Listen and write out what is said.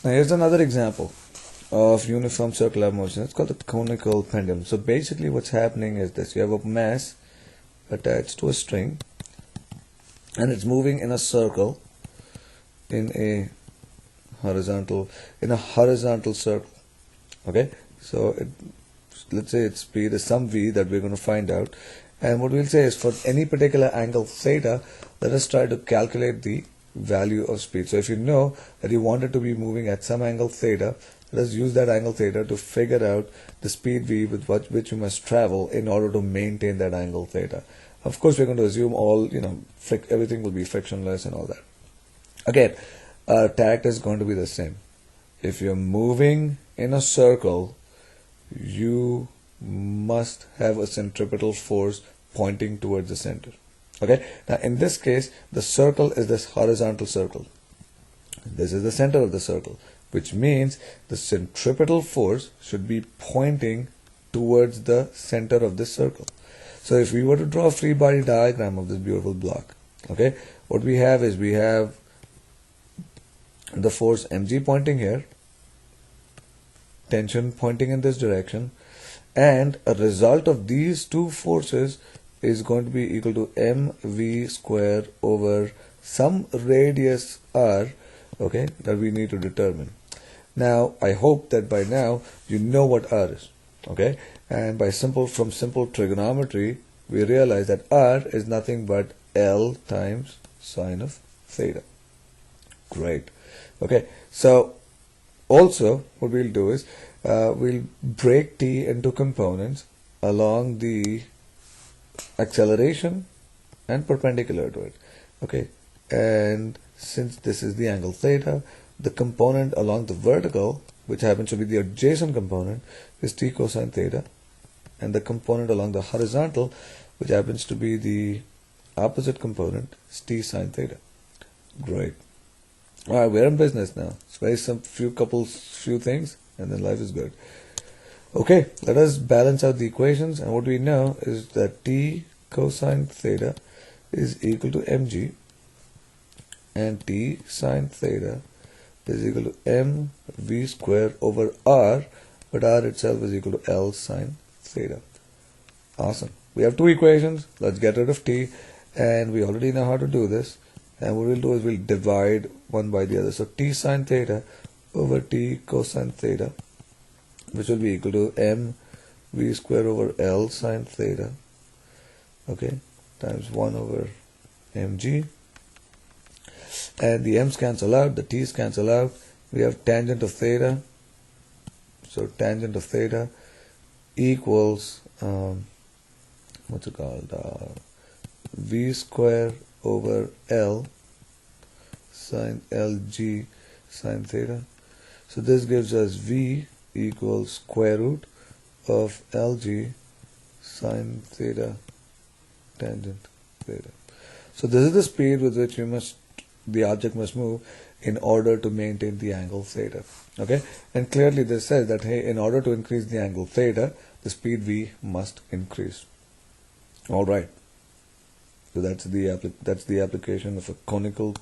Now here's another example of uniform circular motion. It's called the conical pendulum. So basically what's happening is this. You have a mass attached to a string and it's moving in a circle in a horizontal circle. Okay, so let's say its speed is some v that we're going to find out, and what we'll say is for any particular angle theta, let us try to calculate the value of speed. So if you know that you want it to be moving at some angle theta, let us use that angle theta to figure out the speed v with which you must travel in order to maintain that angle theta. Of course, we're going to assume all, everything will be frictionless and all that. Again, our tact is going to be the same. If you're moving in a circle, you must have a centripetal force pointing towards the center. Okay, now in this case, the circle is this horizontal circle. This is the center of the circle, which means the centripetal force should be pointing towards the center of this circle. So if we were to draw a free body diagram of this beautiful block, okay, what we have is we have the force mg pointing here, tension pointing in this direction, and a result of these two forces is going to be equal to mv square over some radius r, okay, that we need to determine. Now I hope that by now you know what r is, okay, and from simple trigonometry we realize that r is nothing but L times sine of theta. Great. Okay, so also what we'll do is we'll break t into components along the acceleration and perpendicular to it. Okay, and since this is the angle theta, the component along the vertical, which happens to be the adjacent component, is t cosine theta, and the component along the horizontal, which happens to be the opposite component, is t sine theta. Great. Alright, we're in business now. It's very simple, few things, and then life is good. Okay, let us balance out the equations, and what we know is that t cosine theta is equal to mg, and t sine theta is equal to mv square over r, but r itself is equal to L sine theta. Awesome. We have two equations. Let's get rid of t, and we already know how to do this. And what we'll do is we'll divide one by the other. So t sine theta over t cosine theta, which will be equal to mv square over L sine theta, okay, times 1 over mg. And the m's cancel out, the t's cancel out. We have tangent of theta. So tangent of theta equals v square over L sine Lg sine theta. So this gives us v equals square root of Lg sine theta tangent theta. So this is the speed with which the object must move in order to maintain the angle theta. Okay, and clearly this says that hey, in order to increase the angle theta, the speed v must increase. All right. So that's the application of a conical